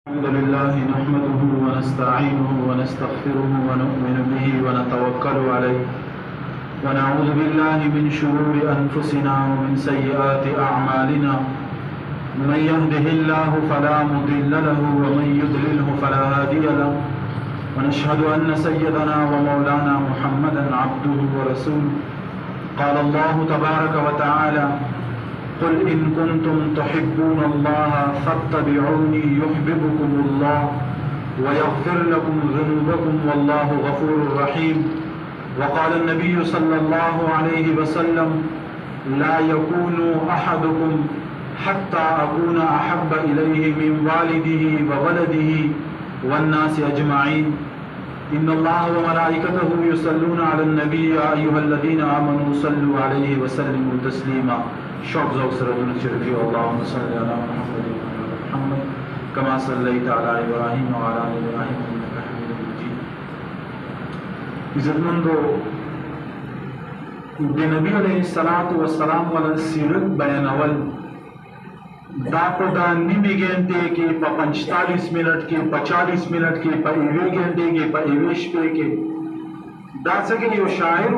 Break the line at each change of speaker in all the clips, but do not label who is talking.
الحمد لله نحمده ونستعينه ونستغفره ونؤمن به ونتوكل عليه ونعوذ بالله من شرور أنفسنا ومن سيئات أعمالنا من يهده الله فلا مضل له ومن يضلله فلا هادي له ونشهد أن سيدنا ومولانا محمدا عبده ورسوله قال الله تبارك وتعالى قل إن كنتم تحبون الله فاتبعوني يحببكم الله ويغفر لكم ذنوبكم والله غفور رحيم. وقال النبي صلى الله عليه وسلم لا يكون أحدكم حتى أكون أحب إليه من والده وولده والناس أجمعين. إن الله وملائكته يصلون على النبي يا أيها الذين آمنوا صلوا عليه وسلموا تسليما. شوق ذوق سرتون شرفي اللهم صل على محمد وعلى محمد كما صليت على إبراهيم وعلى آل إبراهيم إنك حميد مجيد. عزتمندو د نبی علیہ الصلوۃ والسلام ول سیرت بیانول دا په دا نیمه ګنټه کې په 45 منټ کې 40 منټ کې په 1 ګنټه کې په 1 شپه کې دا څنګه یو شاعر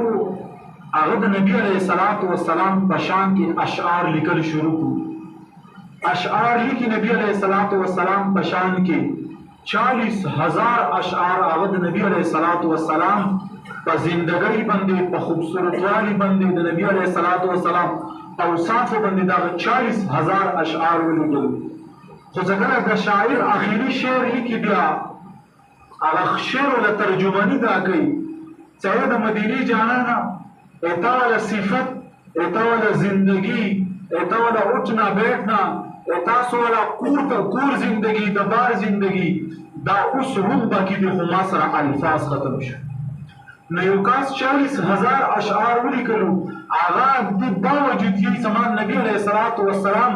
هغه د نبی علیہ الصلوۃ والسلام په شان کې اشعار لیکل شروع کړ. اشعار لیکي نبی علیہ الصلوۃ والسلام په شان کې 40,000 اشعار هغه د نبی علیہ الصلوۃ والسلام په زندګۍ باندې په خوبصورتوالي باندې د نبی علیہ الصلوۃ والسلام اوصاف باندې دا 40,000 اشعار ولیکل. خو څنګه د شاعر اخیری شعر لیکي بیا هغه شعر له ترجمانی دا کوي چې د مدینه جانانا ایتا والا صفت ایتا والا زندگی ایتا والا اٹھنا بیٹھنا ایتا سو والا کور زندگی د بار زندگی دا اوس هم باقی دی خو ما سره الفاظ ختم شو. نو یو کاس 40,000 اشعار ولیکلو هغه د باوجود یې سمان نبی علیہ الصلوۃ والسلام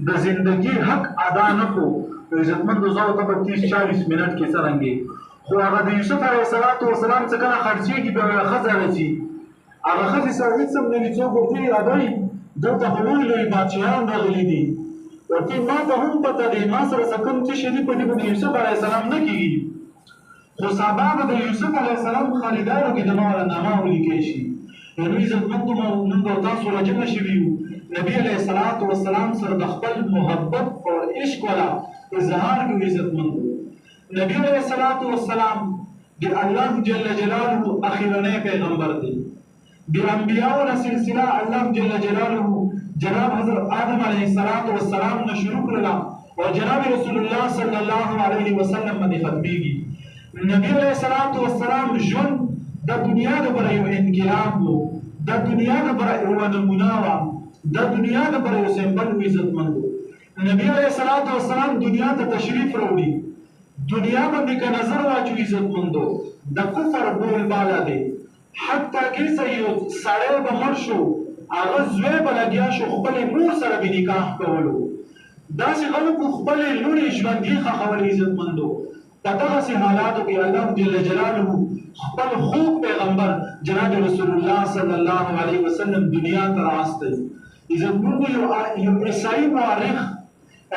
د زندگی حق ادا نه کو. عزتمند زو ته 30-40 منټ کې څنګه خو هغه د یوسف علیہ الصلوۃ والسلام څخه خرچېږي به خزانه شي هغه خزي سره هیڅ هم نه څوک ورته راځي دلته خلوی لوی بادشاہان راغلي دي ورته ما ته هم پته دی ما سره سکم چې شری په دې باندې یوسف علیہ السلام نه کیږي خو سبب د یوسف علیہ السلام خریدارو کې د مولا نامه ولیکي شي. نو عزتمند موږ تاسو راځم شي نبی علیہ الصلوۃ والسلام سره د خپل محبت او عشق ولا اظهار کوي. عزتمند نبی علیہ الصلوۃ والسلام د الله جل جلاله اخیرنه پیغمبر دی. د انبیاء سلسله الله جل جلاله جناب حضرت آدم علیہ الصلوۃ والسلام نے شروع کړل او جناب رسول الله صلی الله علیه وسلم باندې ختميږي. نبی علیہ الصلوۃ والسلام ژوند د دنیا د بر یو انقلاب وو د دنیا د بر یو نمونه وا د دنیا د بر یو سمبل عزتمند. نبی علیہ الصلوۃ والسلام دنیا ته تشریف راوړي دنیا باندې که نظر واچو عزتمندو د کفر بول بالا دی حتی کې سيو سړی به مړ شو هغه زوی به لګیا شو خپل مور سره به نکاح کولو داسې خلکو خپل لوڼې ژوندي ښخولې. عزتمندو په دغسې حالاتو کې الله جل جلاله خپل خوږ پیغمبر جناب رسول الله صلی الله علیه وسلم دنیا ته راوستی. عزتمندو یو عیسائی مورخ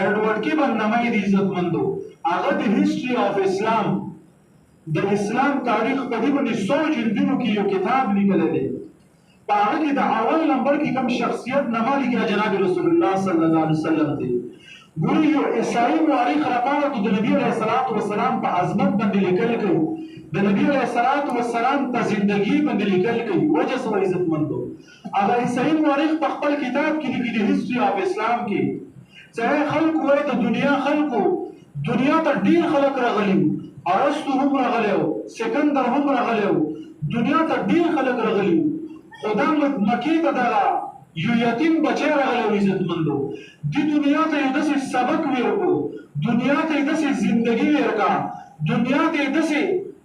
ایډورډ کیبن نامه دی. عزتمندو هغه د هیسټري اف اسلام د اسلام تاریخ په دې باندې 100 جلدونو کې یو کتاب لیکلی دی. په هغه کې د اول نمبر کې کوم شخصیت نامه لیکلی جناب رسول الله صلی الله علیه وسلم دی. ګورې یو عیسائی مورخ راپاړه د نبی علیہ الصلوۃ والسلام په عظمت باندې لیکل کوي د نبی علیہ الصلوۃ والسلام په زندگی باندې لیکل کوي. وجه څه عزتمندو هغه عیسائی مورخ په خپل کتاب کې لیکي د هیسټري اف اسلام کې چې خلکو وایي د دنیا خلکو دنیا ته ډیر خلک راغلي ارسطو هم راغلیو سکندر هم راغلیو دنیا ته ډیر خلک راغلیو خدا مکې ته دغه یو یتیم بچی راغلیو. عزتمندو د دنیا ته یو داسې سبق ورکړو دنیا ته یې داسې زندگی ورکړه دنیا ته یې داسې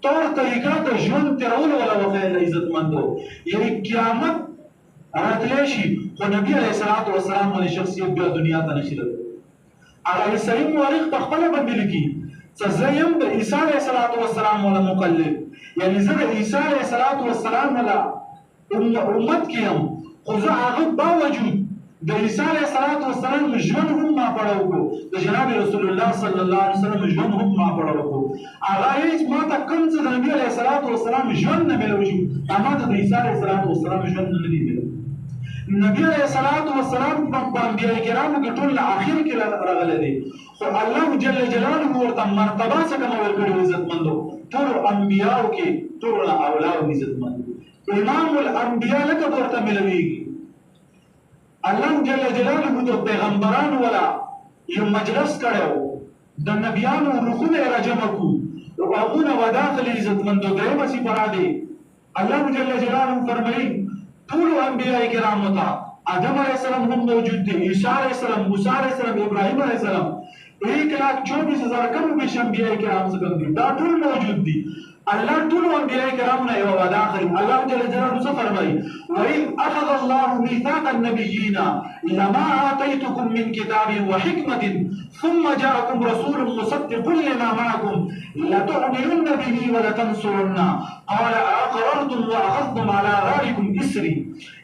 طور طریقه د ژوند تېرولو ولا وښیله. عزتمندو یعنې قیامت راتلی شي خو نبي علیہ الصلوۃ والسلام باندې شخصیت بیا دنیا ته نشي راتلی. هغه عیسائی مورخ په خپله باندې لیکي چې زه یم د عیسی علیہ الصلوۃ والسلام ولا مقلد یعنی زه د عیسی علیہ الصلوۃ والسلام ولا امت کې یم خو زه هغه باوجود د عیسی علیه السلام ژوند هم ما پړاو کو د جناب رسول الله صلی الله علیه وسلم ژوند هم ما پړاو کو هغه هیڅ ما ته کوم څه د نبی علیه السلام ژوند نه ملو شو اما د عیسی علیه السلام ژوند نه دی ملو نبی علیه السلام په انبیاء کرامو کې ټول اخر کې راغلی دی خو الله جل جلاله ورته مرتبه څه کوم ورکړي عزتمندو ټول انبیاءو کې ټول اولاد عزتمند امام الانبیاء لکه ورته ملويږي الله جل جلاله د پیغمبرانو ولا یو مجلس کړو د نبیانو روحونه راجمع کو او هغه وداخل عزتمندو درېمه سي پرادي الله جل جلاله فرمایي ټول انبیاء کرامو ته آدم علیہ السلام هم موجود دي عیسی علیہ السلام موسی علیہ السلام ابراهیم علیہ السلام 1,24,000 کم بیش انبیاء کرام څخه دي دا ټول موجود دي الله ټول انبیاء کرامو نه یو وعده اخلي الله جل جلاله څه فرمایي وَإِذْ أَخَذَ اللَّهُ مِيثَاقَ النَّبِيِّينَ لَمَا آتَيْتُكُم مِّن كِتَابٍ وَحِكْمَةٍ ثُمَّ جَاءَكُمْ رَسُولٌ مُّصَدِّقٌ لِّمَا مَعَكُمْ لَتُؤْمِنُنَّ بِهِ وَلَتَنصُرُنَّ قَالَ أَأَقْرَرْتُمْ وَأَخَذْتُمْ عَلَىٰ ذَٰلِكُمْ إِصْرِي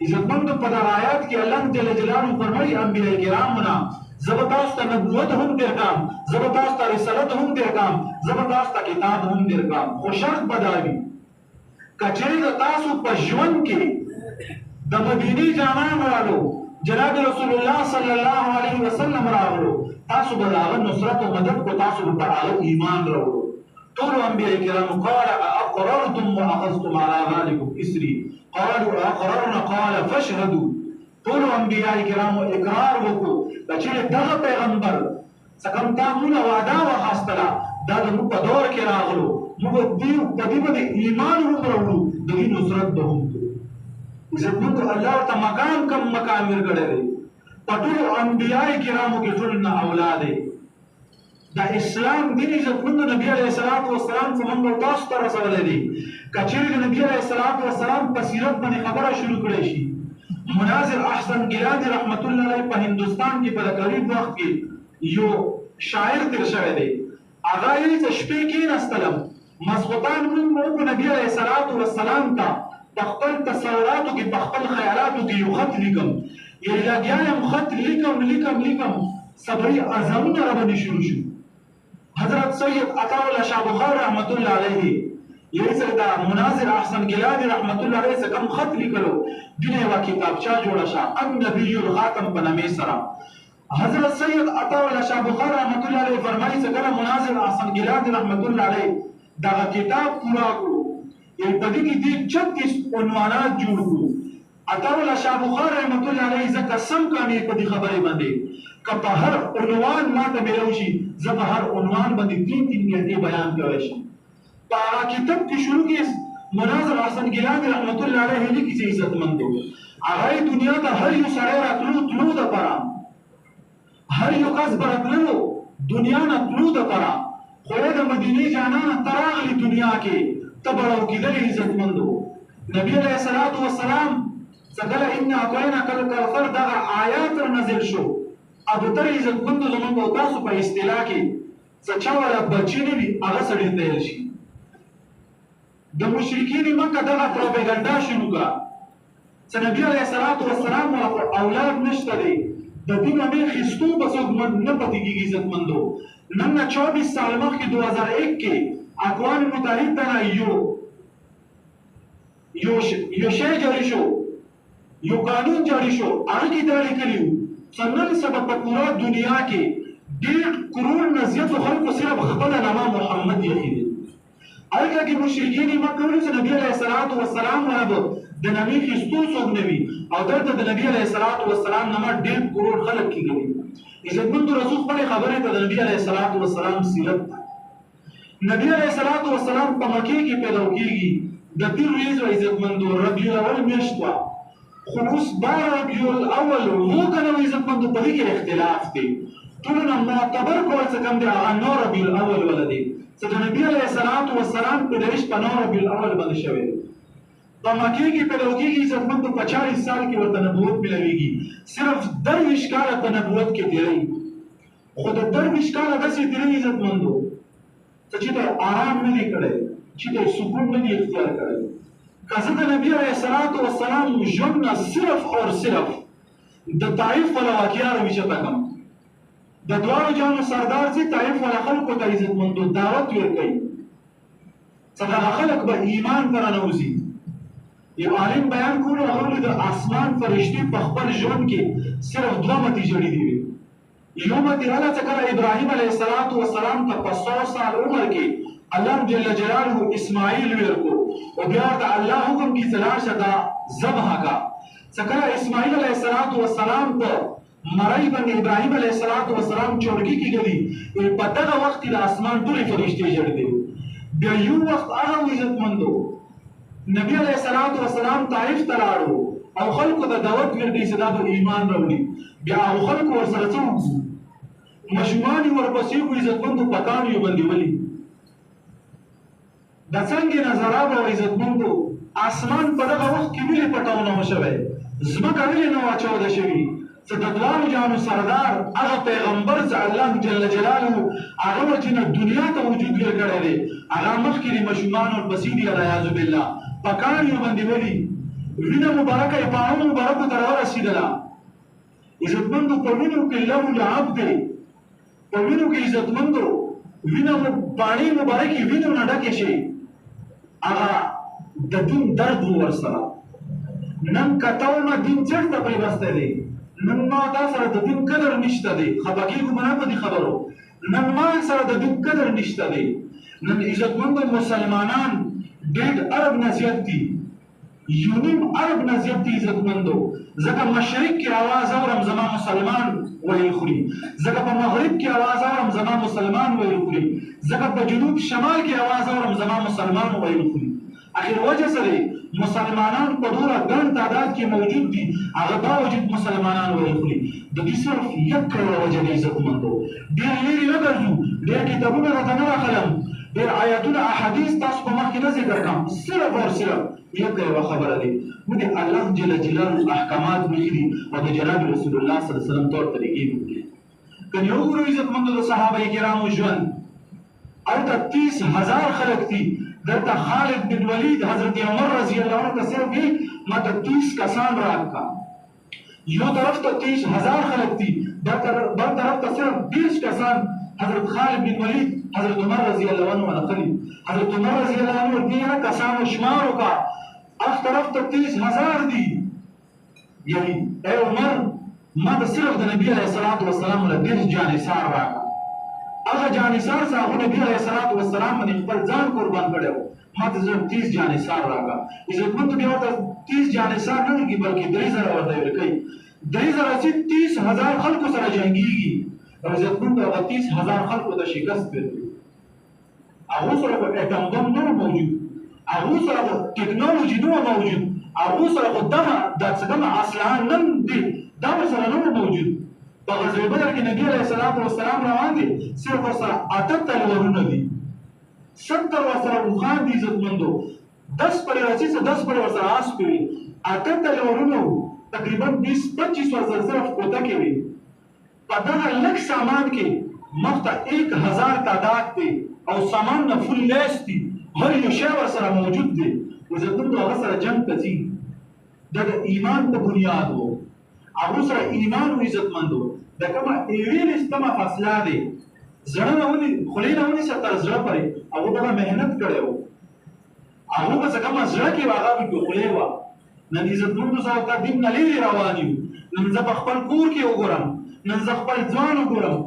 عزتمندو په دغه آیات کې الله جل جلاله فرمایي انبیاء کرامو نه زه به تاسو ته نبوت هم درکړم زه به تاسو ته رسالت هم درکړم زه به تاسو ته کتاب هم درکړم خو شرط به دا وي که چېرې د تاسو په ژوند کې د مدینې جانان رالو جناب رسول الله صلی الله علیه وسلم راغلو تاسو به د هغه نصرت او مدد کو تاسو به پر هغه ایمان راوړو ټول انبیاء کرامو قال أأقررتم وأخذتم على ذلكم إصري قالوا أقررنا قال فاشهدوا ټول انبیاء کرامو اقرار وکړو چې دغه پیغمبر څنګه تا موږ وعده واخیستله دا موږ په دور کې راغلو موږ دې په دې باندې ایمان وکړو د دې نصرت به هم زموږ الله ته مقام کم مقام ورکړی په ټول انبیاء کرامو کې ټول نه اولاد د اسلام دین زموږ نبی علیه السلام څنګه تاسو ته رسولې دي کچېرې نبی علیه السلام په سیرت باندې خبره شروع کړې شي مناظر احسن گیلانی رحمت الله علیه په هندستان کې په قریب وخت کې یو شاعر تیر شوی دی هغه یې چې شپې کې نستلم مسخوتان موږ نبی علیه السلام ته په خپل تصوراتو کې په خپل خیالاتو کې یو خط لیکم یعنې لګیایم خط لیکم صبري اعظمونه راباندې شروع شو حضرت سید عطاءالله شاه بخار رحمت الله علیه یې سره دا مناظر احسن گیلانی رحمت الله علیه څخه خط لیکلو دنه وا کتابچا جوړه شه النبی الخاتم په نامه سره حضرت سید عطاءالله شاه بخار رحمت الله علیه فرمایي څنګه مناظر احسن گیلانی رحمت الله علیه دا کتاب پورا کړو یې په دې کې 36 عنوانات جوړ کړو عطاءالله شاه بخار رحمت الله علیه ځکه سم کامي په دې خبرې باندې که په هر عنوان ماته ملو شي زه په هر عنوان باندې 3 غنټې بیان کولی شم په کتاب کې شروع کې مناظر احسن گیلانی رحمت الله علیه لیکي چې عزتمند دی هغه دنیا ته هر یو سړی راتلو دپاره هر یو کس به راتللو دنیا نه تلو دپاره خو یې د مدینې جانانه ته راغلي دنیا کې ته به راوکېدلې عزتمندو نبي علیه السلام څنګه ان اعطیناک الکوثر دغه آیات نازل شو ابو تر عزتمندو زموږ او تاسو په اصطلاح کې څه چا والا بچی نه وي هغه سړی تیل شي د مشرکین مکه دغه پروپاګاندا شروع کړه چې نبی علیه السلام اولاد نشته دی د دې باندې خستو بس نه پاتې کېږي عزتمندو نن 24 سال مخکې 2001 کې اقوام متحده نه یو شی جاری شو یو قانون جاری شو هغه کې دا لیکلي څنګه سبب په پورا دنیا کې 1.5 کروڑ نه زیات خلکو صرف خپل نامه محمد یې هغه کې مشرکین مکه ولې چې نبی علیه السلام راغو د نبی خستو څوک نه وي او دلته د نبی علیه السلام نامه 1.5 کروڑ خلک کېږي عزتمند رسول خپل خبره ته د نبی علیه السلام سیرت نبی علیه السلام په مکه کې پیدا کېږي د تیر ورځ عزتمند ربیع الاول میاشت وا خو اوس بار ربیع الاول وو کنه عزتمند په دې کې اختلاف دی ټول معتبر کول څه کم دی هغه نور ربیع الاول ولدي چې د نبی علیه السلام پیدایش په نور ربیع الاول باندې شوی په مکه کې پیدا کېږي عزتمند په 40 سال کې ورته نبوت ملويږي صرف 23 کاله په نبوت کې تیری خو د 23 کاله داسې تیری عزتمندو چې ته آرام نه دی کړی چې ته سکون نه دی اختیار کړی که زه د نبی علیه السلام ژوند نه صرف اور صرف د طائف ولا واقعیا روي چې تکم د دوارو جانو سردار سي طائف ولا خلکو ته عزت مندو دعوت ورکړي څنګه خلک به ایمان ترانه وزي یو عالم بیان کولو هغه د اسمان فرشتي په خپل ژوند کې صرف دوه نتیجې دي یو متي الله تعالی ابراهيم عليه السلام ته په 100 سال عمر کې الله جل جلاله اسماعیل ورکو او بیا د الله حکم کې زلال شدا ذبح کا څنګه اسماعیل علیه السلام ته مړی باندې ابراهيم علیه السلام چورګي کې غلي په دغه وخت د اسمان ټول فرشتي جوړ دي بیا یو وخت هغه عزت مندو نبی علیہ السلام طائف ته لاړو او خلکو ته دعوت ورکړي چې دا به ایمان راوړي بیا هغه خلکو ورسره څه ماشومان ورپسې کو عزتمندو پکان یو باندې ولي د څنګه نظراب او عزتمندو اسمان په دغه وخت کې ویلې پټاونه وشوي ځمکه ویلې نو اچول شوي چې د دوارو جانو سردار هغه پیغمبر چې الله جل جلاله هغه ورته دنیا ته وجود ورکړی دی هغه مخکې ماشومان ورپسې دي علیاذ بالله پکان یو باندې ولي وینه مبارکه په هغه مبارکه تر ورسېدله عزتمندو په وینو کې لو لعب دی په وینو کې عزتمندو وینه پانی مبارکي وینو نه ډکه شي هغه د دین درد ورسره نن کتاومه دین چرته پیوسته دی نن ما دا سره د دین قدر نشته دی خپګي ګمنه په دې خبرو نن ما سره د دین قدر نشته دی نن عزتمندو مسلمانان ډېر عرب نزیت دي یونیم عرب نزیت دي عزتمندو ځکه مشرق کې आवाज اورم زما مسلمان ویل خوري ځکه په مغرب کې आवाज اورم زما مسلمان ویل خوري ځکه په جنوب شمال کې आवाज اورم زما مسلمان ویل خوري اخر وجه سره مسلمانان په ډوره ګڼ تعداد کې موجود دي هغه باوجود مسلمانان ویل خوري د دې صرف یک وجه دی عزتمندو ډېر لري نه ګرځو ډېر کتابونه راته نه راخلم ډېر آیاتونه احادیث تاسو په مخ کې نه ذکر کوم صرف او صرف یو خبره دی موږ الله جل جلاله احکامات مخري او د جناب رسول الله صلی الله علیه وسلم تور طریقې مخري کني یو ګورو عزتمندو د صحابه کرامو ژوند او د 30000 خلک دي دلته خالد بن ولید حضرت عمر رضی الله عنه تصرف کی ماته 30 کسان راکا یو طرف ته 30000 خلک دي بل طرف ته صرف 20 کسان حضرت خالد بن ولید حضرت عمر رضی الله عنه نقلی حضرت عمر رضی الله عنه دې کسان شمارو کا اخ طرف ته 30000 دي یعنی اے عمر ما د صرف د نبی علیہ الصلوۃ والسلام له 20 جانثار راکا هغه جانثار صاحب نبی علیہ الصلوۃ والسلام باندې خپل ځان قربان کړو ما ته 30 جانثار راکا عزتمند بیا ته 30 جانثار نه کی بلکې 3000 ورته ورکړي 3000 چې 30000 خلکو سره جنگيږي عزتمند هغه 30000 خلکو ته شکست ورکړي هغه سره په اټم بم نه موجود هغه سره ټکنالوژي نه موجود هغه سره دغه د څنګه اصلان نن دي دا سره نه موجود په غزوه بدر کې نبی علیہ السلام روان دي صرف سره 78 ورونه دي 70 ورسره وخان دي عزتمندو 10 پر راځي 10 پر ورسره آس کوي 78 ورونه تقریبا 20-25 ورسره صرف کوته کوي په دغه لک سامان کې مخته 1000 تعداد دي او سامان نه فل لیس دي هر یو شی ورسره موجود دي عزتمندو هغه سره جنگ کوي د ایمان په بنیاد وو هغه سره ایمان او عزتمندو د کومه ایویل استما فاصله دي زړه نه ونی خلینا ونی ستر زړه پرې هغه دغه مهنت کړو هغه به څنګه مزړه کې واغه په خلیوا نن عزتمندو سره تقدیم نه لري روانیو نن زه په خپل کور کې وګورم نن زه خپل ځوان وګورم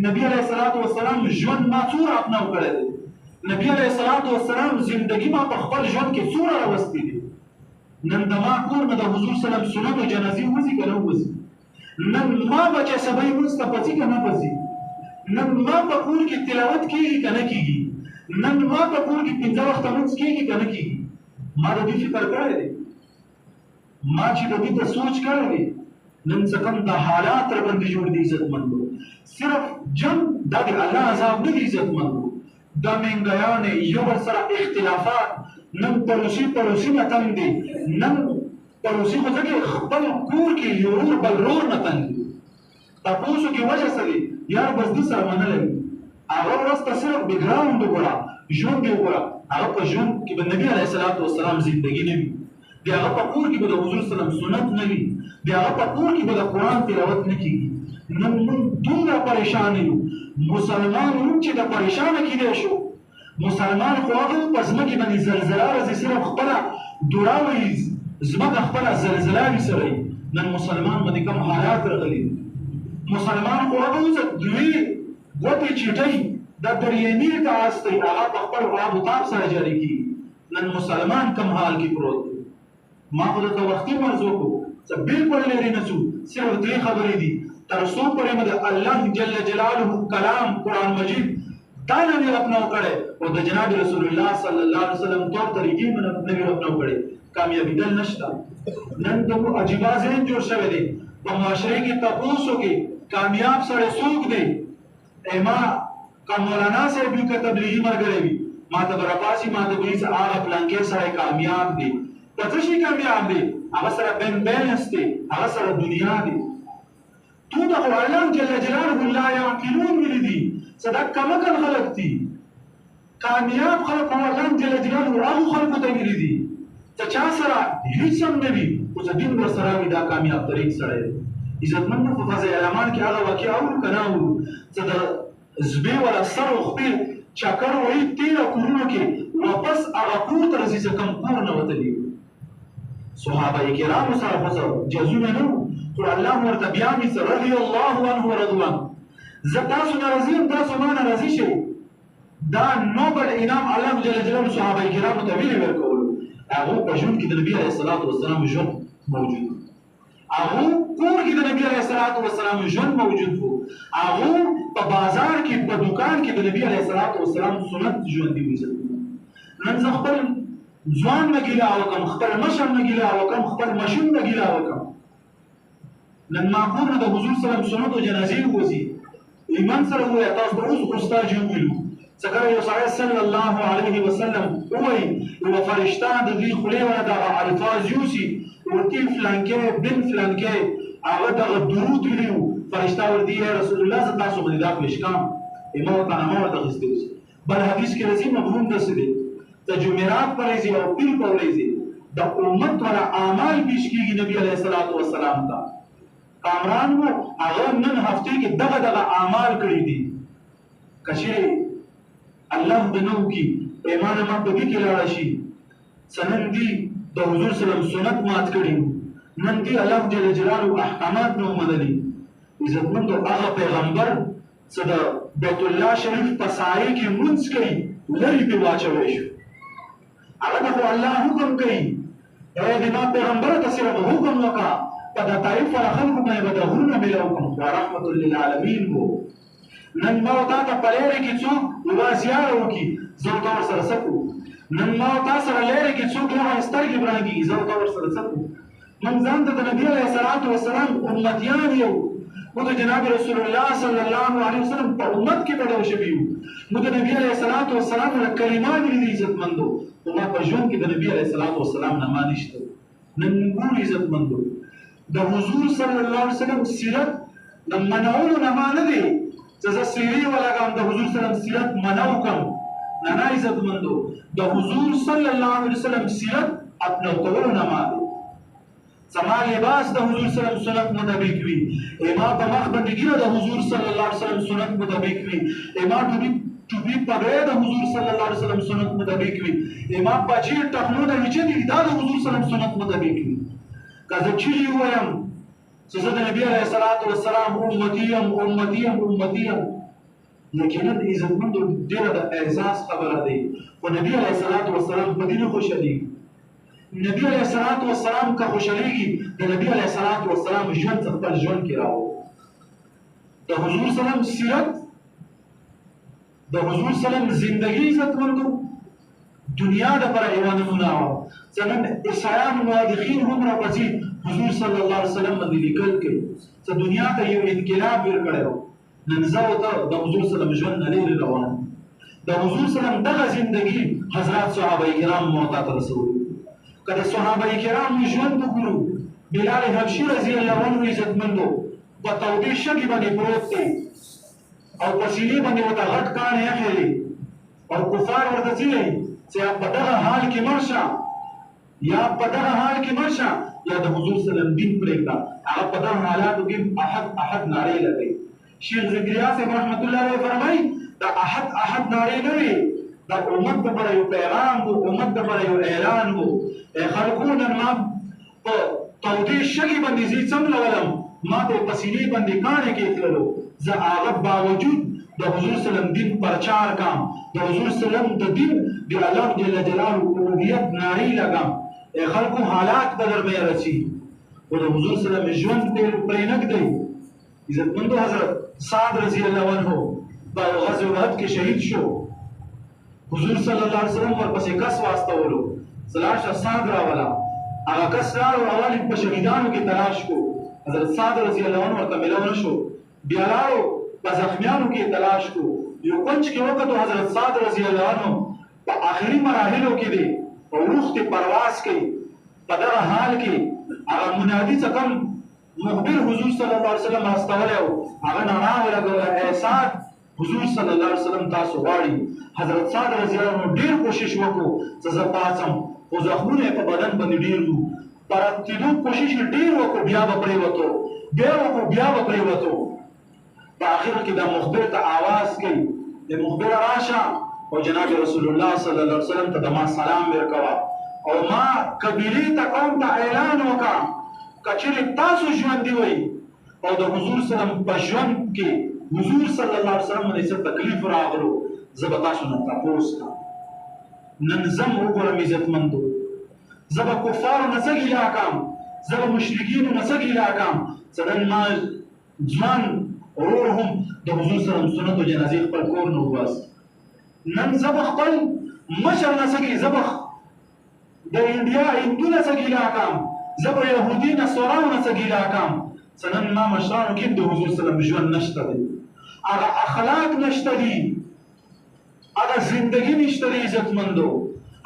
نبی علیہ الصلوۃ والسلام ژوند ما څور اپناو کړی دی نبی علیہ الصلوۃ والسلام زندگی ما په خپل ژوند کې څور راوستي دي نن د ما کور نه د حضور سلام سنت او جنازې وځي کنه وځي نن ما بچه سبای مسته پځي کنه پځي نن ما په کور کې تلاوت کیږي کنه کیږي نن ما په کور کې 15 وخت مونږ کیږي کنه کیږي ما د دې فکر کړی دی ما چې د دې ته سوچ کړی دی نن څه کوم د حالات تر باندې جوړ دي عزتمندو صرف جنگ د الله عذاب نه دي عزتمندو د منګیانې یو سره اختلافات نن پروسی نه تم دي نن پروسی خو ځکه خپل کور کې یو بل رور نه تم دي تاسو کې وجه سره یار بس د سره منل هغه ورسته صرف بیکګراوند وګړه ژوند دی وګړه هغه په ژوند کې د نبی علیه السلام زندگی نه وي د بیا هغه په کور کې به د حضور سلام سنت نه وي، بیا هغه په کور کې به د قرآن تلاوت نه کېږي. نن موږ دومره پریشان یو. مسلمان هم چې د پریشانه کېدی شو. مسلمان خو هغه په ځمکې باندې زلزله راځي صرف خپله دوړه وایي، ځمکه خپله زلزله وي سره. نن مسلمان باندې کوم حالات راغلي. مسلمان خو هغه اوس دوی ګوتې چیټۍ د دریاني ته استي هغه په خپل آب و تاب سره جاري کېږي. نن مسلمان کم حال کې پروت دی. ما خو درته وختي مرز وکړو څه بلکل لرې نه څو، صرف درې خبرې دي تر څو پورې مو د الله جل جلاله کلام قرآن مجید دا نه وي اپناو کړی او د جناب رسول الله صلی الله علیه وسلم طور طریقې مو نه وي اپناو کړی، کامیابېدل نشته. نن د عجیبه ذهن جوړ شوی دی. په معاشرې کې تپوس وکړي کامیاب سړی څوک دی؟ ما که مولانا صاحب وي که تبلیغي ملګری وي، ما ته به راپاسي ما ته به وایي هغه پلانکي سړی کامیاب دی. په څه شي کامیاب دی؟ هغه سره بین بیلنس دی، هغه سره دنیا دی. تو ته خو الله جل جلاله لا یعقلون ویلي دي، څه دا کمکل خلک دي. کامیاب خلک خو الله جل جلاله هغو خلکو ته ویلي دي چې چا سره هیڅ هم نه وي خو چې دین ورسره وي دا کامیاب طریق سړی دی. عزتمندو په فضل اعلامان کې هغه واقع اورو که نه اورو چې د زبې ولا سر و خپې چکر وایي تېره کورونو کې واپس هغه کور ته رسي چې کوم کور نه وتلي. صحابه کرامو سره خو څه جزونه نه وو، خو الله ورته بیا مې څه رضي الله عنه ورضوان. زه تاسو نه راضي یم، تاسو ما نه راضي شئ. دا نوبل انعام الله جل جلاله صحابه کرامو ته ویلې ورکولو. هغو په ژوند کې د نبي علیه الصلاة والسلام ژوند موجود و. هغو کور کې د نبي علیه الصلاة والسلام ژوند موجود و. هغو په بازار کې په دکان کې د نبي علیه الصلاة والسلام سنت ژوندي و. نن زه خپل ځوان نه ګیله وکړم، خپل مشر نه ګیله وکړم، خپل ماشوم نه ګیله وکړم. نن ما کور نه د حضور سلام سنت او جنازې وځي. ایمان سره ووایه تاسو به اوس استاد وویلو څه کله یو سړی صلی الله علیه وسلم ووایي یوه فرشته د دوی خولې ونه دغه الفاظ یوسي ورته فلانکې بن فلانکې هغه دغه درود ویلي وو. فرشته ورته یا رسول الله زه تاسو باندې دا پېشکام ما ورته نامه ورته اخیستې اوسي. بل حدیث کې راځي مفهوم داسې دی د جمعرات په ورځې او پیر په ورځې د امت والا اعمال پیش کېږي نبي علیه الصلاة والسلام ته. کامران وو هغه نن هفتې کې دغه اعمال کړي دي. که چېرې الله دې نه وکړي پیمانه ما په دې کې لاړه شي څه نن دي د حضور سلام سنت مات کړي، نن دي الله جل جلاله احکامات نه ومنلي. عزتمندو هغه پیغمبر څه د بیت الله شریف په سایه کې لمونځ کوي لرې پرې واچولی شو. هغه ته خو الله حکم کوي ای د ما پیغمبره ته صرف حکم وکړه په د طایف والا خلکو باندې به د غرونه میله وکړم خو رحمت للعالمین و. نن ما تا ته په لرې کې څوک یوه زیاره وکړي زه ورته ورسره څه کوو؟ نن ما تا سره لرې کې څوک یوه سترګې برانګي زه ورته ورسره څه کوو؟ من ځان ته د نبي علیه الصلاة والسلام امتیان یو. مو د جناب رسول الله صلی الله علیه وسلم په امت کې پیدا شوي یو. مو د نبي علیه الصلاة والسلام نه کلمات ویلي دي عزتمندو، خو ما په ژوند کې د نبي علیه الصلاة والسلام نه ما نشته. نن ګورو عزتمندو د حضور صلی الله علیه وسلم سیرت د منعولو نه ما نه دی چې زه سیرې ولګم د حضور صلی الله علیه وسلم سیرت منع وکړم. نه نه عزتمندو د حضور صلی الله علیه وسلم سیرت اپنو کولو نه ما دی. زما لباس د حضور صلی الله علیه وسلم مطابق وي، ما په مخ باندې ګیره د حضور صلی الله علیه وسلم سنت مطابق وي، ما ټوپي پګړۍ د حضور صلی الله علیه وسلم سنت مطابق وي، ما پاچې ټخنونه هیچې دا د حضور صلی الله علیه وسلم سنت مطابق وي. که زه چیرې ووایم چې زه د نبي علیه الصلاة والسلام امتي یم یقینا عزتمندو ډېره د اعزاز خبره دی، خو نبي علیه الصلاة والسلام په دې نه خوشحالېږي. نبی علیه الصلاة والسلام که خوشحالېږي د نبي علیه الصلاة والسلام ژوند څه خپل ژوند کې راوړو. د حضور سلام سیرت د حضور سلام زندگی عزتمندو دنیا دپاره یوه نمونه وه. زموږ عیسایان موادخین هم راپسې حضور صلی الله علیه وسلم باندې لیکل کوي چې دنیا ته یو انقلاب ویر کړی و. نن زه او ته د حضور سلام ژوند نه لرې روان د حضور سلام دغه زندگی حضرات صحابه کرام مو ته رسولي. که د صحابه کرامو ژوند وګورو بلال حبشي رضی الله عنه عزتمندو په تودې شګې باندې پروت دی او په سینې باندې ورته غټ کاڼي ایښی دی او کفار ورته ځي چې په دغه حال کې مړ شه. نن زه او ته د حضور سلام ژوند نه لرې روان د حضور سلام دغه زندگی حضرات صحابه کرام مو ته رسولي. که د صحابه کرامو ژوند وګورو بلال حبشي رضی الله عنه عزتمندو په تودې شګې باندې پروت دی او په سینې باندې ورته غټ کاڼي ایښی دی او کفار ورته ځي چې په دغه حال کې مړ شه. یا په دغه حال کې مرشه یا د حضور صلی الله علیه وسلم دین پرېږده. هغه په دغه حالاتو کې احد احد نارې لګوي. شیخ زکریا صاحب رحمت الله علیه فرمایي دا احد احد نارې نه وي، دا امت دپاره یو پیغام و، امت دپاره یو اعلان و. خلکو نن ما په تودې شګې باندې زه څملولم، ما ته په سینې باندې کاڼې کېښللو، زه هغه باوجود د حضور صلی الله علیه وسلم دین پرچار کام، د حضور صلی الله علیه وسلم د دین د الله جل جلاله الوهیت نارې لګم. خلکو حالات به در مې رسي، خو د حضور صلی الله علیه وسلم ژوند پرې نږدې. عزتمندو حضرت سعد رضی الله عنه په غزوه احد کې شهید شو. حضور صلی الله علیه وسلم ورپسې کس واستولو، لاړ سعد راولا. هغه کس راړو، اول په شهیدانو کې تلاش کو، حضرت سعد رضی الله عنه ورته ملو نه شو. بیا راړو په زخمیانو کې تلاش کو، یو کونج کې وکړو حضرت سعد رضی الله عنه په آخري مراحلو کې دی او روح ته پرواز کوي. په دغه حال کې هغه منادي څه کم مخبر حضور صلی الله علیه وسلم استولی و، هغه نارا ولګوله ای سعد حضور صلی الله علیه وسلم تاسو غواړي. حضرت سعد رضی الله عنه ډېر کوشش وکړو چې زه پاڅم، خو زخمونه یې په بدن باندې ډېر وو. په راتېدو کوشش یې ډېر وکړو، بیا به پرېوتو، بیا وکړو، بیا به پرېوتو. په آخر کې دا مخبر ته آواز کوي، د مخبر راشه او جناب رسول الله صلی الله علیه وسلم ته د ما سلام ورکوه او ما قبیلې ته قوم ته اعلان وکړه که چېرې تاسو ژوندي وئ او د حضور صلی الله علیه وسلم په ژوند کې حضور صلی الله علیه وسلم باندې څه تکلیف راغلو، زه به تاسو نه تپوس کړم. نن زم وګورم عزتمندو، زه به کفارو نه څه ګیله کړم، زه به مشرکینو نه څه ګیله کړم چې نن ما ځوان ورور هم د حضور صلی الله علیه وسلم سنتو جنازې خپل کور نه وباسي. نن زه به خپل مشر نه څه زه به د انډیا هندو نه څه ګیله کړم، زه به یهودي نصاراو نه څه ګیله کړم چې نن ما مشرانو کې د حضور صلی الله علیه وسلم ژوند نشته دی، هغه اخلاق نشته دي، هغه زندگی نشته دی عزتمندو،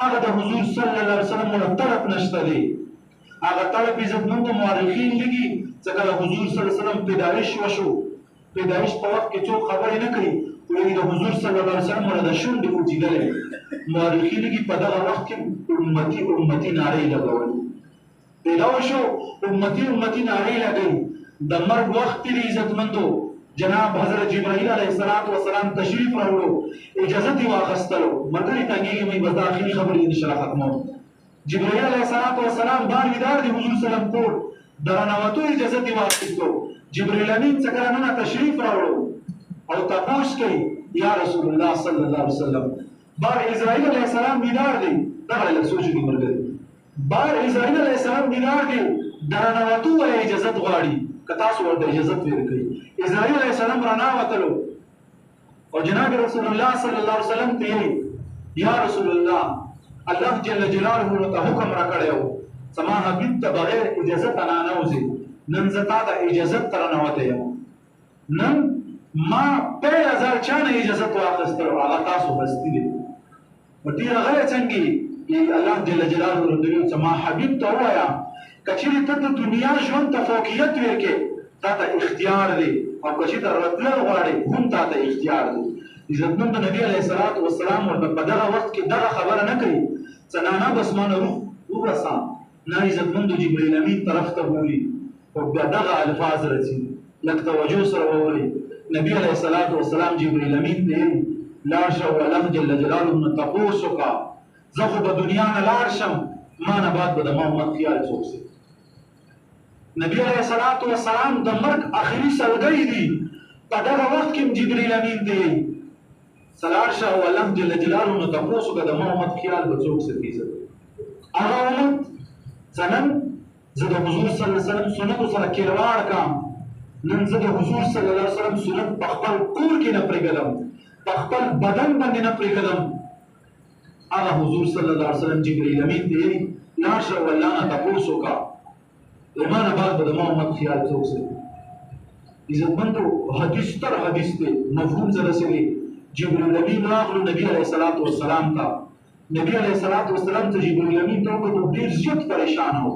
هغه د حضور صلی الله علیه وسلم له طرف نشته دی. هغه طرف عزتمندو مورخین لیکي چې کله حضور صلی الله علیه وسلم پیدایش وشو، پیدایش په وخت کې څوک خبرې نه کوي، وایي د حضور صلی الله علیه وسلم له د شونډې کوچېدلی. مورخین لیکي په دغه وخت کې امتي امتي نارې لګولې، پیدا وشو امتي امتي نارې لګوي. د مرګ وخت دی عزتمندو، جناب حضرت جبرائیل علیه السلام تشریف راوړو، اجازه یې واخیستلو. ملګري تنګېږي مې بس دا آخري خبرې انشاءالله ختموم. جبرائیل علیه السلام بار ویدار دی حضور صلی الله علیه وسلم کور، د رانوتو اجازه یې واخیستو. جبرائیل امین څه کله نن تشریف راوړو او تپوس کوي یا رسول الله صلی الله علیه وسلم. بار اسرائیل علیه السلام بیدار دی، دغه لږ سوچ وکړئ ملګري، بار اسرائیل علیه السلام بیدار دی، د رانوتو ولې اجازه غواړي، که تاسو ورته اجازه ورکړئ. اسرائیل علیه السلام راناوتلو او جناب رسول الله صلی الله علیه وسلم ته یا رسول الله الله جل جلاله ته حکم راکړی و زما حبیب ته بغیر اجازه نه نوځي. نن زه تا ته اجازه تر نوتی یم، نن ما 5000 چا نه اجازه واخیستلو، هغه تاسو بستی دی. په ډېره غیه څنګه الله جل جلاله ورته ویل چې ما حبیب ته ووایه که چېرې ته د دنیا ژوند ته فوقیت ورکړې تا ته اختیار دی، او که چېرته راتلل غواړې هم تا ته اختیار دی. عزتمند نبي علیه الصلاة والسلام ورته په دغه وخت کې دغه خبره نه کوي چې نانا بس ما نه روح وباسه، نه عزتمندو جبرائیل امین طرف ته بولي او بیا دغه الفاظ راځي. لږ توجه سره واورئ. نبي علیه الصلاة والسلام جبرائیل امین ته ویل لاړ شه او الله جل جلاله نه تپوس وکړه، زه خو به دنیا نه لاړ شم، ما نه بعد به د ما امت خیال څوک سي. نبی علیه الصلاة والسلام د مرګ آخري سلګۍ دي، په دغه وخت کې جبرائیل امین ته ویل لاړ شه او الله جل جلاله نه تپوس وکړه د ما امت خیال به څوک ساتي. هغه امت چې نن زه د حضور صلی الله علیه وسلم سنتو سره کیرواړ کړم، نن زه د حضور صلی الله علیه وسلم سنت په خپل کور کې نه پرېږدم، په خپل بدن باندې نه پرېږدم. هغه حضور صلی الله علیه وسلم جبرائیل امین ته ویلي لاړ شه او الله نه تپوس وکړه د ما نه بعد به د ما امت خیال څوک ساتي. عزتمندو حدیث تر حدیث دی، مفهوم زه رسوي. جبرائیل امین راغلو نبی علیه الصلاة والسلام ته، نبی علیه الصلاة والسلام ته جبرائیل امین ته وکتل، ډېر زیات پریشان و.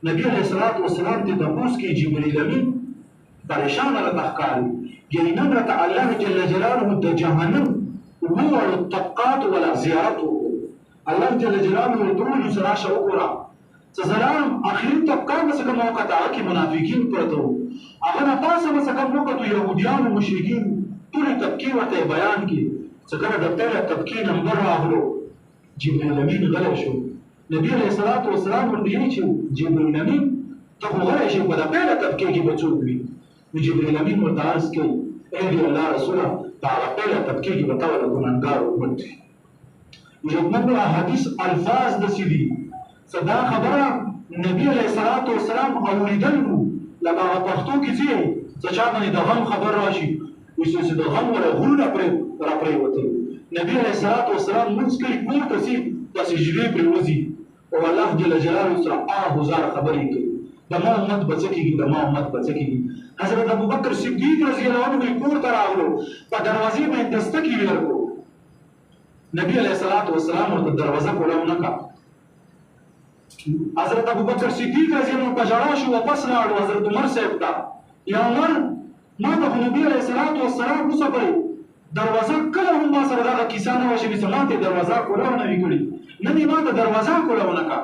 نبی علیه الصلاة والسلام ته تپوس کوي جبرائیل امین پریشان راته ښکاري، یقینا راته الله جل جلاله د جهنم اووه طبقات ولا زیارت وکړو. الله جل جلاله ورته وویل چې راشه وګوره سلام اخرین طبقه به څه کوم وخت هغه کې منافقین پرته وو هغه نه پاسه به څه کوم وخت یهودیان او مشرکین ټولې طبقې ورته بیان کړي چې کله د پیله طبقې نمبر راغلو جبرائیل امین غلی شو نبی علیه الصلاة والسلام ورته ویلي چې جبرائیل امین ته خو غلی شي په د پیله طبقې کې به څوک وي نو جبرائیل امین ورته عرض کوي ای د الله رسوله د هغه پیله طبقې کې به ته له ګنهګار امت وي عزتمندو احادیث الفاظ داسې دي صدا خبره نبی علیه الصلاة والسلام اوریدل وو لکه هغه پښتو کې ځي څه چا باندې د غم خبر راشي وایي چې د غم ولا غرونه راپرېوتل نبی علیه الصلاة والسلام لمونځ کوي کور ته ځي په سجدې پرېوځي او الله جل جلاله سره هزار خبرې کوي د ما امت به څه کېږي د ما امت به څه کېږي حضرت ابوبکر صدیق رضی الله عنه کور ته راغلو په دروازې باندې دستکې ورکړو نبی علیه الصلاة والسلام ورته دروازه کولاو نه کړه حضرت ابوبکر صدیق رضی الله عنه په ژړا شو واپس لاړو حضرت عمر صاحب ته یا عمر ما ته خو نبي علیه الصلاة والسلام وڅکئ دروازه کله هم ما سره دغه کیسه نه وه چې ما ته دروازه کولاو نه وي کړې نن یې ما ته دروازه کولاو نه کړه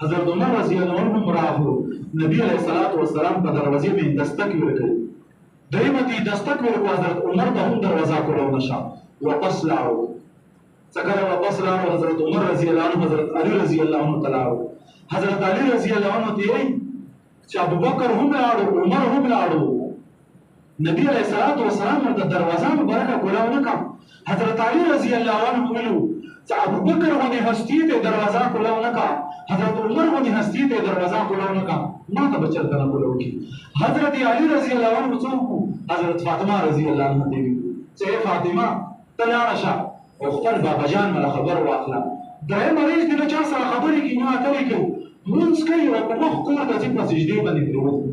حضرت عمر رضی الله عنه هم راغلو نبي علیه الصلاة والسلام په دروازې باندې دستک ورکړي درېیمه ته یې دستک ورکړو حضرت عمر ته هم دروازه کولاو نه شه واپس لاړو څه کله واپس لاړو حضرت عمر رضی الله عنه حضرت علي رضی الله عنه ته لاړو حضرت علي رضی الله عنه ته یې چې ابوبکر هم لاړو عمر هم لاړو نبی علیه الصلاة والسلام ورته دروازه مبارکه کولاو نه کړه حضرت علي رضی الله عنه ویلو چې ابوبکر غونې هستي ته دروازه کولاو نه کړه حضرت عمر غونې هستي ته دروازه کولاو نه کړه ما ته به چېرته نه کولاو کړي حضرت علي رضی الله عنه څه وکړو حضرت فاطمه رضی الله عنها ته ویلو چې ای فاطمه ته لاړه شه او خپل بابا جان مله خبر واخله درېیم مریض دې له چا سره خبرې کوي نه اترې کوي لمونځ کوي او په مخ کور ته ځي په سجدې باندې پرېوځي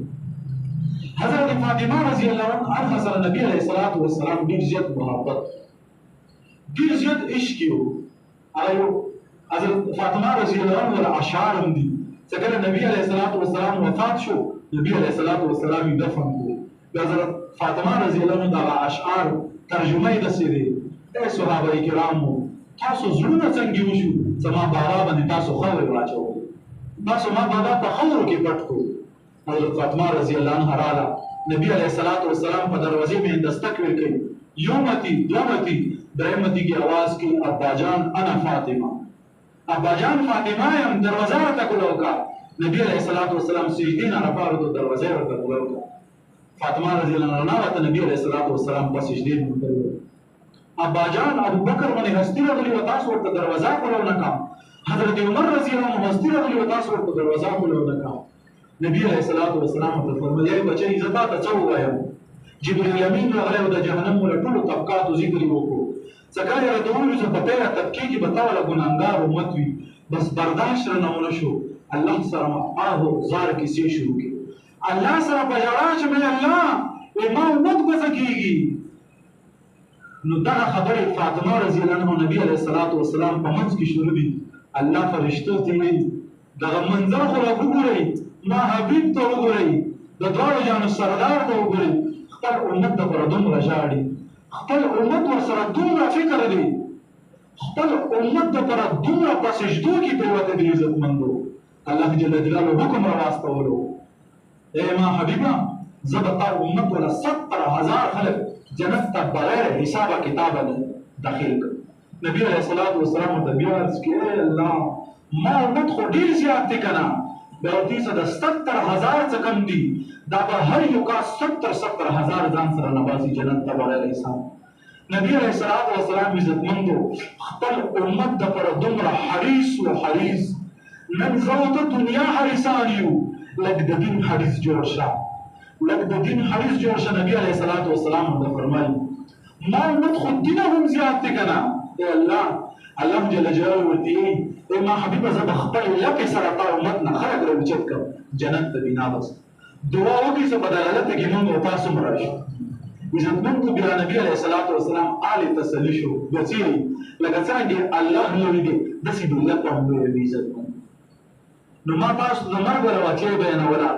حضرت فاطمه رضی الله عنها سره نبی علیه الصلاة والسلام ډېر زیات محبت ډېر زیات عشق یې و هغه حضرت فاطمه رضی الله عنها اشعار هم دي چې کله نبی علیه الصلاة والسلام وفات شو نبی علیه الصلاة والسلام یې دفن کړو حضرت فاطمه رضی الله عنها دغه اشعار ترجمه یې داسې دی ای صحابه کرامو تاسو زړونه څنګه وشو زما بابا باندې تاسو خاورې واچولې تاسو ما بابا په خاورو کې پټ کړو حضرت فاطمه رضی الله عنها راغله نبی علیه الصلاة والسلام په دروازې باندې دستک ورکړي یومتی دومتی درېمتی کې आवाज کې ابا جان انا فاطمه ابا جان فاطمه یم دروازه راته کولاو کا نبی علیه الصلاة والسلام سجدې نه راپاروه دروازه راته کولاو کا فاطمه رضی الله عنها ته نبی علیه الصلاة والسلام په سجدې باندې ابا جان ابوبکر باندې هستی راغلی و تاسو ورته دروازه کولاو نه کا حضرت عمر رضی الله عنه هستی راغلی و تاسو ورته دروازه کولاو نه کا نبی علیه الصلاة والسلام ته فرمایي بچي زه تاته څه ووایم جبرائیل امین راغلی او د جهنم له ټولو طبقاتو ذکر یې وکړو څه کله یې راته وویل چې په پیله طبقې کې به تا وله ګنهګار امت وي بس برداشت رانه ونه شو الله سره زار کیسې شروع کړې الله سره په ژړا چې مې الله ما امت به څه کېږي نو دغه خبرې فاطمه رضی الله عنها نبی علیه الصلاة والسلام په منځ کې شروع دي الله فرشتو ته وایي دغه منظر خو را وګورئ ما حبیب ته وګورئ د دواړو جانو سردار ته وګورئ خپل امت دپاره دومره ژاړي خپل امت ورسره دومره فکر دی خپل امت دپاره دومره په سجدو کې پرېوتی دی عزتمندو الله جل جلاله حکم راواستولو ای ما حبیبه زه به تا امت وله 70,000 خلک جنت ته بغیر حسابه کتابه داخل کړ نبی علیه الصلاة والسلام ورته بیا عرض کړي ای الله ما امت خو ډېر زیات دی که نه بیا ورته یې څه د 70,000 څه کم دي دا به هر یو کاس 70,000 ځان سره نه باسي جنت ته بغیر حساب نبی علیه الصلاة والسلام عزتمندو خپل امت دپاره دومره حریص و حریص نن زه او ته دنیا حریصان یو لږ د دین حریص جوړ شه لږ د دین حریص جوړ شه نبی علیه الصلاة والسلام ورته فرمایي ما امت خو دینه هم زیات دی که نه ای الله الله جل جلاله ورته وایي ای ما حبیبه زه به خپل لپې سره تا امت نه خلک راوچت کړم جنت ته بنا بس دعا وکړئ چې په دلالته کې موږ او تاسو هم راشو عزتمندو بیا نبی علیه الصلاة والسلام آل تسلي شو بچي لکه څرنګه الله لوري دی داسې به لپه هم لوري عزتمند نو ما تاسو د مرګ ولا واقعه بیانوله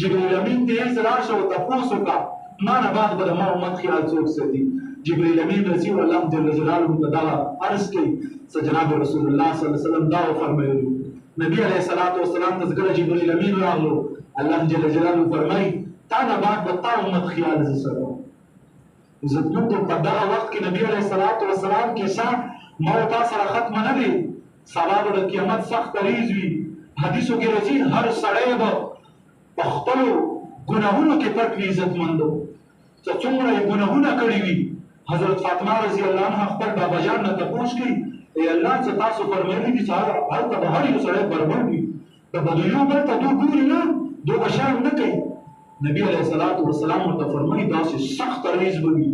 جبرائیل امین ته یې سره راشه او تپوس وکړه ما نه بعد به د ما امت خیال څوک ساتي جبرائیل امین رضی الله جل جلاله ته دغه عرض کوي چې جناب رسول الله صلی الله علیه وسلم دا وفرمایلي نبی علیه الصلاۃ والسلام ته کله جبرئیل امین راغلو الله جل جلاله فرمایي تا نه بعد د تا امت خیال زه سره عزتمندو په دغه وخت کې نبی علیه الصلاۃ والسلام کیسه ما او تا سره ختمه نه دی سبا به د قیامت سخت ریز وي حدیثو کې راځي هر سړی به په خپلو ګناهونو کې پټ وي عزتمندو چې څومره یې ګناهونه کړي وي حضرت فاطمه رضی الله عنها خپل بابا جان نه تپوس کوي ای الله چې تاسو فرمایلی دي چې هلته به هر یو سړی بربر وي د بدویو بل ته دوی ګوري نه دوی به شرم نه کوي نبی علیه الصلاۃ والسلام ورته فرمایي داسې سخت ریز به وي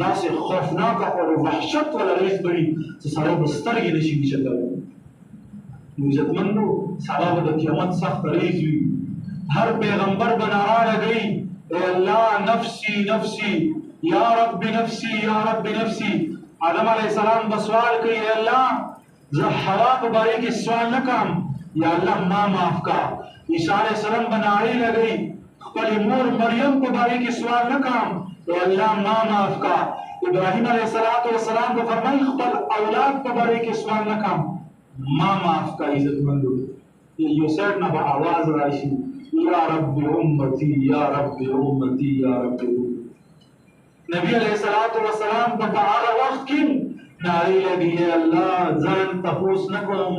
داسې خوفناکه او وحشت والا ریز به وي چې سړی به سترګې نشي وچتولی نو عزتمندو سبا به د قیامت سخت ریز وي هر پیغمبر به نعره لګوي ای الله نفسی نفسی یا رب نفسی یا رب نفسی آدم علیہ السلام به سوال کوي ای الله زه حوا په باره کې سوال نه کوم یا الله ما معاف کا عیسی علیہ السلام به نعرې لګوي خپل مور مریم په باره کې سوال نه کوم ای الله ما معاف کا ابراهیم علیہ السلام به فرمایي خپل اولاد په باره کې سوال نه کوم ما معاف کا عزتمندو یو سیټ نه به आवाज راشي یا رب امتی یا رب امتی یا رب امتی نبی علیہ الصلوۃ والسلام په هغه وخت کې نعرې لګي الله ځان تپوس نه کوم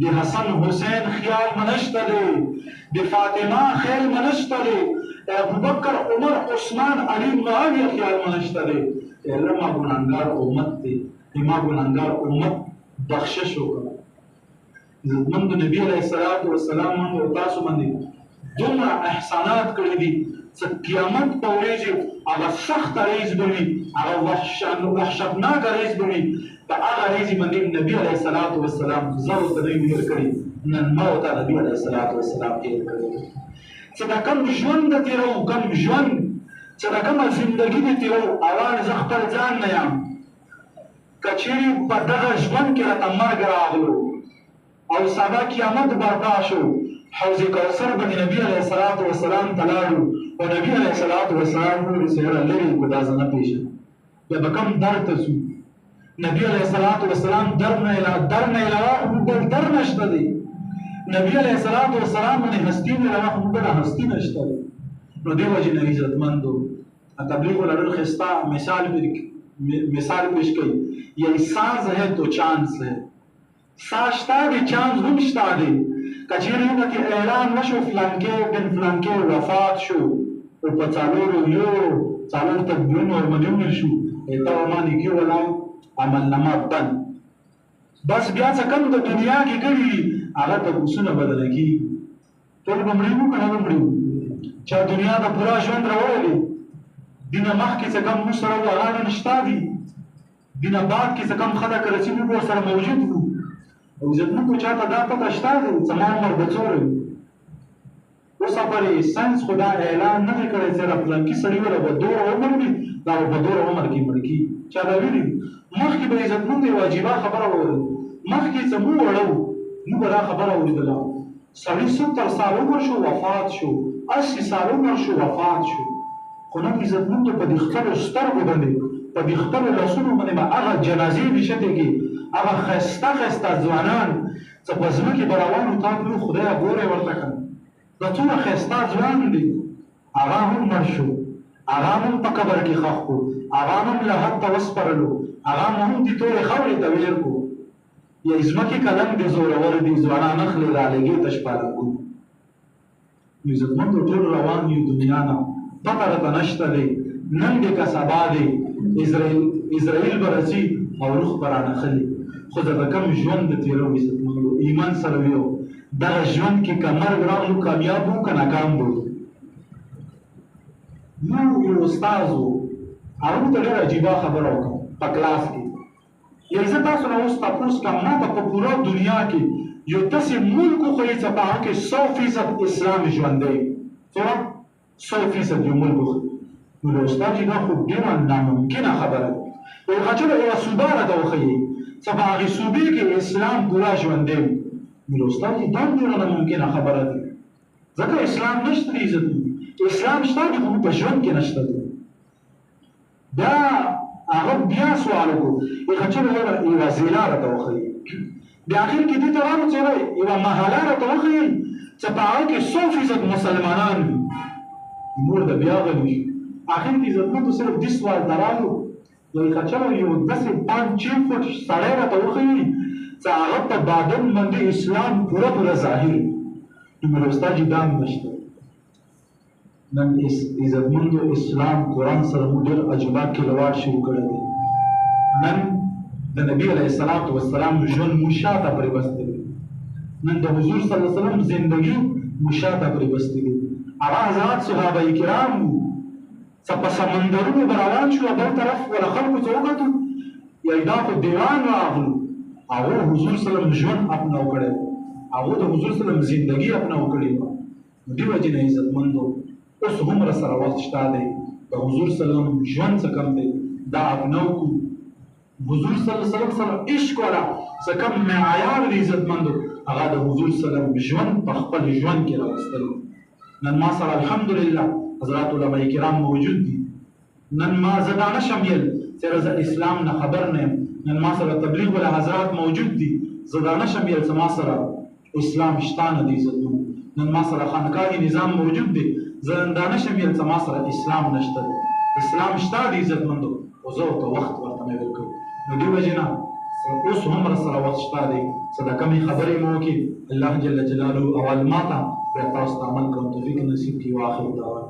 د حسن حسین خیال منشته دی د فاطمه خیال منشته دی ابو بکر عمر عثمان علی معاویه خیال منشته دی الله ما ګناهګار امت دی ما ګناهګار امت بخشش وکړه عزتمند نبی علیہ الصلوۃ والسلام او تاسو باندې دومره احسانات کړی دي چې قیامت په ورځ هغه سخت ریز به وي هغه وحشتناک ریز به وي په هغه ریز باندې نبی علیه الصلاۃ والسلام زه ورته نه هېر کړي نن ما ورته نبی علیه الصلاۃ والسلام هېر کړی چې دا کوم ژوند د تېرو کوم ژوند چې دا کومه زندګي د تېرو اوان زه خپل ځان نه یم که چېرې په دغه ژوند کې راته مرګ راغلو او سبا قیامت برپا شو حوض کوثر باندې نبی علیه الصلاۃ والسلام ته لاړو او نبی علیه الصلاۃ والسلام نور سره لري کو دا زنه پیښه بیا به کوم درد ته سو نبی علیه الصلاۃ والسلام درد نه علاوه بل درد نشته دی نبی علیه الصلاۃ والسلام باندې هستی نه علاوه بل هستی نشته دی نو دی وجه نه عزتمندو تبلیغ ولر خستا مثال پیش کړي یہ ساز ہے تو چانس ہے ساشتا دی چانس هم شتا دی کچیرې نه کې اعلان نشو فلانکې بن فلانکې وفات شو او په څلور تکبیرونه ورمنیول شو ته ومانې کې ولا عملنامه بند بس بیا څه کم د دنیا کې کړي هغه تپوسونه بدله کېږي ټول به مړي وو که نه به مړي وو چا دنیا د پوره ژوند راوړلی دینه مخکې څه کم موږ سره وو هغه نه شته دي دینه بعد کې څه کم ښه ده که رسي موږ ورسره موجود وو او عزتمندو چاته دا پته شته دی زما عمر به څومره وي اوس پرې ساینس خو دا اعلان نه دی کړی چې را فلانکي سړي وله به دوره عمر وي دا به په دوره عمر کې مړ کېږي چا دا ویلي مخکې به عزتمندو یوه عجیبه خبره واورئ مخکې چې موږ وړه وو موږ به دا خبره اورېدله سړي 70 سال عمر شو وفات شو 80 سال عمر شو وفات شو خو نن عزتمندو په دې خپلو سترګو باندې په دې خپلو لاسونو باندې به هغه جنازې نشته کې هغه ښایسته ښایسته ځوانان چې په ځمکې به روان وو تا پلو خدایه ګورې ورته کړه دا څومره ښایسته ځوان دی هغه هم مړ شو هغه هم په قبر کې ښخ کړو هغه هم لحد ته وسپارلو هغه هم دې تورې خاورې ته ویر کړو یا ځمکې قلم دې زورور دي ځوانان اخلي رالګې ته شپاره کړو نو عزتمندو ټول روان یو دنیا نه پته راته نشته دی نن دی که سبا دی اسرائیل به راځي او روح به رانخلي خو دغه کم ژوند د تېرو عزتمندو ایمان سره ویو دغه ژوند کې که مرګ راغلو کامیاب وو که ناکام وو یو استاذ وو هغه موږ ته ډېره عجیبه خبره وکړه په کلاس کې یعنې زه تاسو نه اوس تپوس کوم ما ته په پوره دنیا کې یو داسې ملک وښیي چې په هغه کې 100% اسلام ژوندی څومره 100% یو ملک وښیي نو د استاد دا خو ډېره ناممکنه خبره ده یو غچله یوه صوبه راته وښیي چې په هغې صوبې کې اسلام پوره ژوندی وي نو د استاد دا هم ډېره ناممکنه خبره ده ځکه اسلام نشته دی عزت اسلام شته دی خو په ژوند کې نشته دی بیا هغه بیا سوال وکړو یو غچله یوه زیلا راته وښیي بیا اخر کې دې ته رانو چې یوه محله راته وښیل چې په هغه کې 100% مسلمانان وي مور د بیا غلی اخر کې عزتمندو صرف دې سوال ته رالو وایي که چېرې یو داسې 5-6 فوټ سړی راته وښیي چې هغه په بادن باندې اسلام پوره ظاهر وي نو مې ستا جدا هم نشته نن عزتمندو اسلام قرآن سره مو ډېر عجیبه کلواټ شروع کړی دی نن د نبی علیه الصلاة والسلام ژوند مو شاته پرې بستی دی نن د حضور صلی الله علیه وسلم زندگی مو شاته پرې بستی دی هغه حضرات صحابه کرام وو چې په سمندرونو به روان شو بل طرف ولا خلکو ته وکتل یا دا خو دیوان راغلو هغه حضور صلی الله علیه وسلم ژوند اپناو کړی هغه د حضور صلی الله علیه وسلم زندگی اپناو کړې وه نو دې وجې نه عزتمندو اوس هم راسره وخت شته دی د حضور صلی الله علیه وسلم ژوند څه کم دی دا اپناو کړو حضور صلی الله علیه وسلم سره عشق والا څه کم معیار دی عزتمندو هغه د حضور صلی الله علیه وسلم ژوند په خپل ژوند کې راوستل نن ما سره الحمدلله حضرات علماء کرام موجود دي نن ما زه دا نشم ویل چې زه اسلام نه خبر نه یم نن ما سره تبلیغ ولا حضرات موجود دي زه دا نشم ویل چې ما سره اسلام شته نه دی عزتمندو نن ما سره خانقاهي نظام موجود دی زه دا نشم ویل چې ما سره اسلام نشته اسلام شته دی عزتمندو او زه ورته وخت ورته مې ورکړو نو دې وجې نه اوس هم راسره وخت شته دی چې دا کمې خبرې مو وکړي الله جل جلاله اول ما ته بیا تاسو ته عمل کوم توفیق نصیب کړي واخر دعوانا